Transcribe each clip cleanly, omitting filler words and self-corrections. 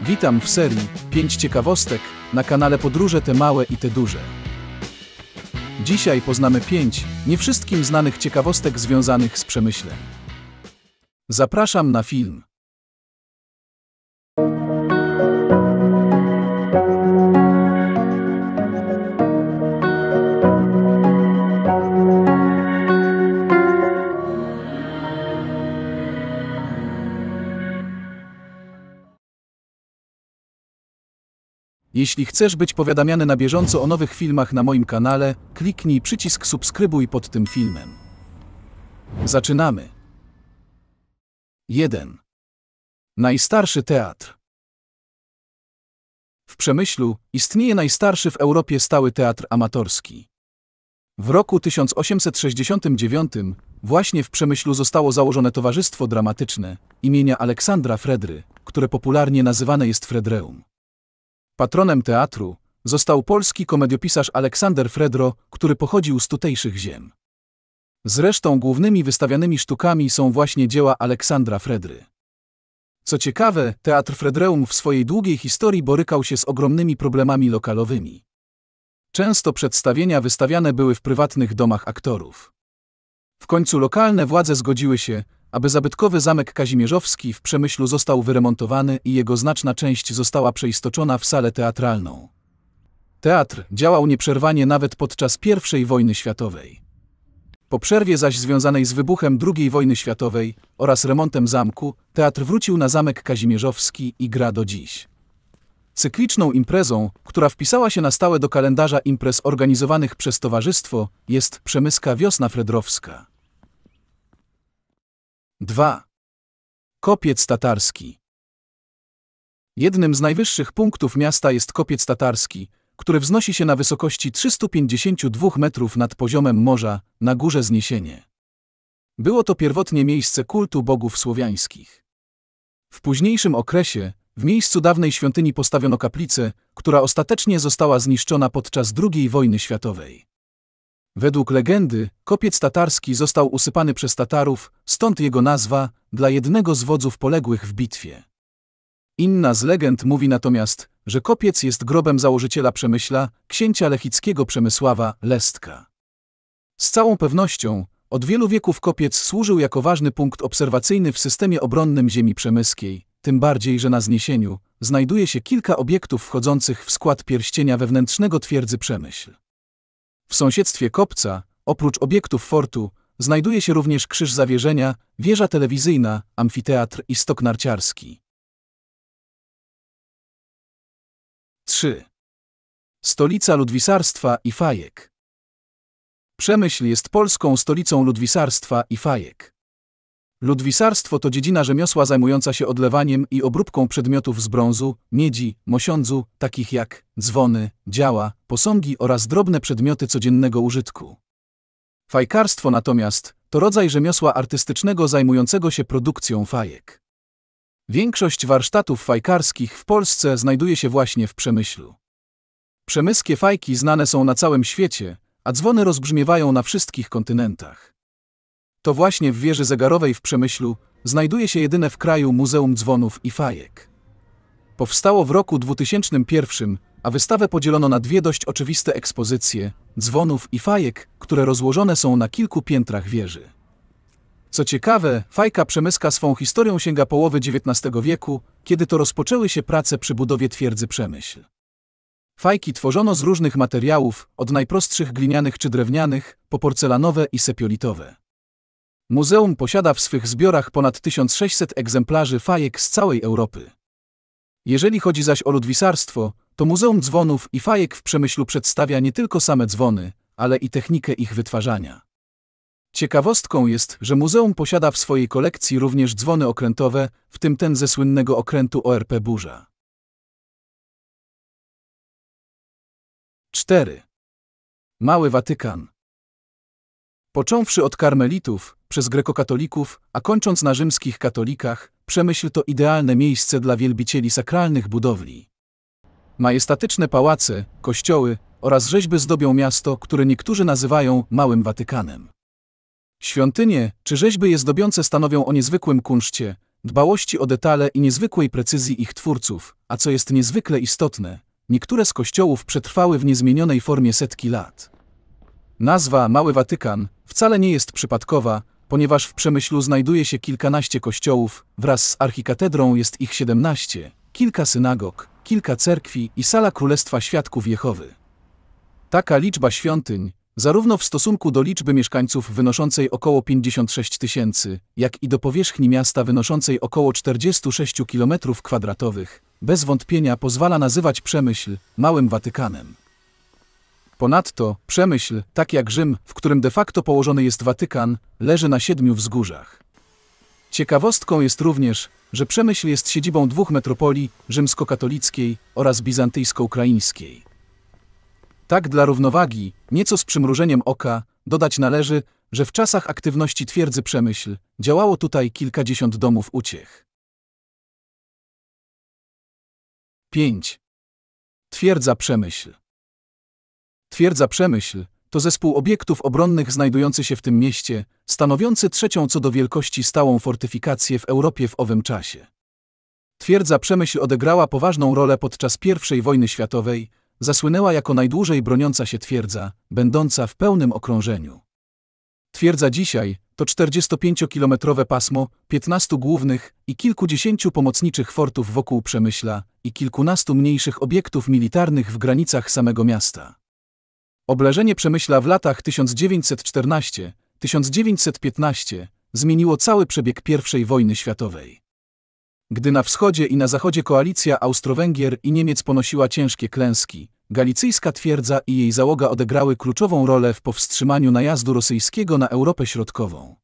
Witam w serii 5 ciekawostek na kanale Podróże te małe i te duże. Dzisiaj poznamy 5 nie wszystkim znanych ciekawostek związanych z Przemyślem. Zapraszam na film. Jeśli chcesz być powiadamiany na bieżąco o nowych filmach na moim kanale, kliknij przycisk subskrybuj pod tym filmem. Zaczynamy. 1. Najstarszy teatr. W Przemyślu istnieje najstarszy w Europie stały teatr amatorski. W roku 1869 właśnie w Przemyślu zostało założone Towarzystwo Dramatyczne imienia Aleksandra Fredry, które popularnie nazywane jest Fredreum. Patronem teatru został polski komediopisarz Aleksander Fredro, który pochodził z tutejszych ziem. Zresztą głównymi wystawianymi sztukami są właśnie dzieła Aleksandra Fredry. Co ciekawe, teatr Fredreum w swojej długiej historii borykał się z ogromnymi problemami lokalowymi. Często przedstawienia wystawiane były w prywatnych domach aktorów. W końcu lokalne władze zgodziły się, aby zabytkowy zamek kazimierzowski w Przemyślu został wyremontowany i jego znaczna część została przeistoczona w salę teatralną. Teatr działał nieprzerwanie nawet podczas I wojny światowej. Po przerwie zaś związanej z wybuchem II wojny światowej oraz remontem zamku, teatr wrócił na zamek kazimierzowski i gra do dziś. Cykliczną imprezą, która wpisała się na stałe do kalendarza imprez organizowanych przez towarzystwo, jest Przemyska Wiosna Fredrowska. 2. Kopiec tatarski. Jednym z najwyższych punktów miasta jest Kopiec tatarski, który wznosi się na wysokości 352 metrów nad poziomem morza, na Górze Zniesienie. Było to pierwotnie miejsce kultu bogów słowiańskich. W późniejszym okresie w miejscu dawnej świątyni postawiono kaplicę, która ostatecznie została zniszczona podczas II wojny światowej. Według legendy Kopiec tatarski został usypany przez Tatarów, stąd jego nazwa, dla jednego z wodzów poległych w bitwie. Inna z legend mówi natomiast, że Kopiec jest grobem założyciela Przemyśla, księcia lechickiego Przemysława, Lestka. Z całą pewnością od wielu wieków Kopiec służył jako ważny punkt obserwacyjny w systemie obronnym ziemi przemyskiej, tym bardziej, że na Zniesieniu znajduje się kilka obiektów wchodzących w skład pierścienia wewnętrznego twierdzy Przemyśl. W sąsiedztwie kopca, oprócz obiektów fortu, znajduje się również krzyż zawierzenia, wieża telewizyjna, amfiteatr i stok narciarski. 3. Stolica ludwisarstwa i fajek. Przemyśl jest polską stolicą ludwisarstwa i fajek. Ludwisarstwo to dziedzina rzemiosła zajmująca się odlewaniem i obróbką przedmiotów z brązu, miedzi, mosiądzu, takich jak dzwony, działa, posągi oraz drobne przedmioty codziennego użytku. Fajkarstwo natomiast to rodzaj rzemiosła artystycznego zajmującego się produkcją fajek. Większość warsztatów fajkarskich w Polsce znajduje się właśnie w Przemyślu. Przemyskie fajki znane są na całym świecie, a dzwony rozbrzmiewają na wszystkich kontynentach. To właśnie w wieży zegarowej w Przemyślu znajduje się jedyne w kraju Muzeum Dzwonów i Fajek. Powstało w roku 2001, a wystawę podzielono na dwie dość oczywiste ekspozycje dzwonów i fajek, które rozłożone są na kilku piętrach wieży. Co ciekawe, fajka przemyska swą historią sięga połowy XIX wieku, kiedy to rozpoczęły się prace przy budowie twierdzy Przemyśl. Fajki tworzono z różnych materiałów, od najprostszych glinianych czy drewnianych, po porcelanowe i sepiolitowe. Muzeum posiada w swych zbiorach ponad 1600 egzemplarzy fajek z całej Europy. Jeżeli chodzi zaś o ludwisarstwo, to Muzeum Dzwonów i Fajek w Przemyślu przedstawia nie tylko same dzwony, ale i technikę ich wytwarzania. Ciekawostką jest, że muzeum posiada w swojej kolekcji również dzwony okrętowe, w tym ten ze słynnego okrętu ORP Burza. 4. Mały Watykan. Począwszy od karmelitów, przez grekokatolików, a kończąc na rzymskich katolikach, Przemyśl to idealne miejsce dla wielbicieli sakralnych budowli. Majestatyczne pałace, kościoły oraz rzeźby zdobią miasto, które niektórzy nazywają Małym Watykanem. Świątynie czy rzeźby je zdobiące stanowią o niezwykłym kunszcie, dbałości o detale i niezwykłej precyzji ich twórców, a co jest niezwykle istotne, niektóre z kościołów przetrwały w niezmienionej formie setki lat. Nazwa Mały Watykan wcale nie jest przypadkowa, ponieważ w Przemyślu znajduje się kilkanaście kościołów, wraz z archikatedrą jest ich 17, kilka synagog, kilka cerkwi i sala Królestwa Świadków Jehowy. Taka liczba świątyń, zarówno w stosunku do liczby mieszkańców wynoszącej około 56 000, jak i do powierzchni miasta wynoszącej około 46 km², bez wątpienia pozwala nazywać Przemyśl Małym Watykanem. Ponadto Przemyśl, tak jak Rzym, w którym de facto położony jest Watykan, leży na 7 wzgórzach. Ciekawostką jest również, że Przemyśl jest siedzibą dwóch metropolii, rzymskokatolickiej oraz bizantyjsko-ukraińskiej. Tak dla równowagi, nieco z przymrużeniem oka, dodać należy, że w czasach aktywności twierdzy Przemyśl działało tutaj kilkadziesiąt domów uciech. 5. Twierdza Przemyśl. Twierdza Przemyśl to zespół obiektów obronnych znajdujący się w tym mieście, stanowiący trzecią co do wielkości stałą fortyfikację w Europie w owym czasie. Twierdza Przemyśl odegrała poważną rolę podczas I wojny światowej, zasłynęła jako najdłużej broniąca się twierdza, będąca w pełnym okrążeniu. Twierdza dzisiaj to 45-kilometrowe pasmo, 15 głównych i kilkudziesięciu pomocniczych fortów wokół Przemyśla i kilkunastu mniejszych obiektów militarnych w granicach samego miasta. Obleżenie Przemyśla w latach 1914–1915 zmieniło cały przebieg I wojny światowej. Gdy na wschodzie i na zachodzie koalicja Austro-Węgier i Niemiec ponosiła ciężkie klęski, galicyjska twierdza i jej załoga odegrały kluczową rolę w powstrzymaniu najazdu rosyjskiego na Europę Środkową.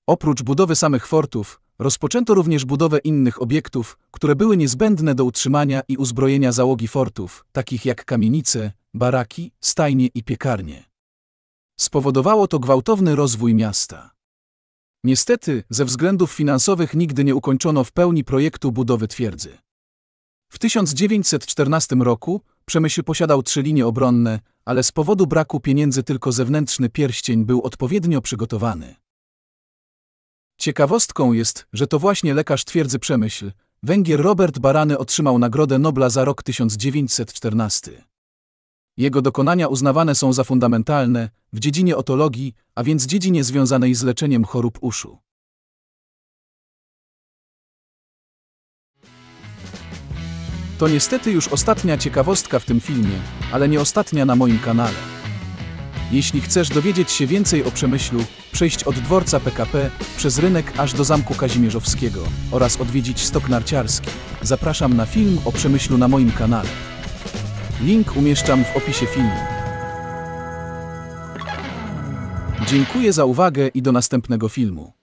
Oprócz budowy samych fortów, rozpoczęto również budowę innych obiektów, które były niezbędne do utrzymania i uzbrojenia załogi fortów, takich jak kamienice, baraki, stajnie i piekarnie. Spowodowało to gwałtowny rozwój miasta. Niestety, ze względów finansowych nigdy nie ukończono w pełni projektu budowy twierdzy. W 1914 roku Przemyśl posiadał 3 linie obronne, ale z powodu braku pieniędzy tylko zewnętrzny pierścień był odpowiednio przygotowany. Ciekawostką jest, że to właśnie lekarz twierdzy Przemyśl, Węgier Robert Barany otrzymał Nagrodę Nobla za rok 1914. Jego dokonania uznawane są za fundamentalne w dziedzinie otologii, a więc dziedzinie związanej z leczeniem chorób uszu. To niestety już ostatnia ciekawostka w tym filmie, ale nie ostatnia na moim kanale. Jeśli chcesz dowiedzieć się więcej o Przemyślu, przejść od dworca PKP przez rynek aż do Zamku Kazimierzowskiego oraz odwiedzić stok narciarski, zapraszam na film o Przemyślu na moim kanale. Link umieszczam w opisie filmu. Dziękuję za uwagę i do następnego filmu.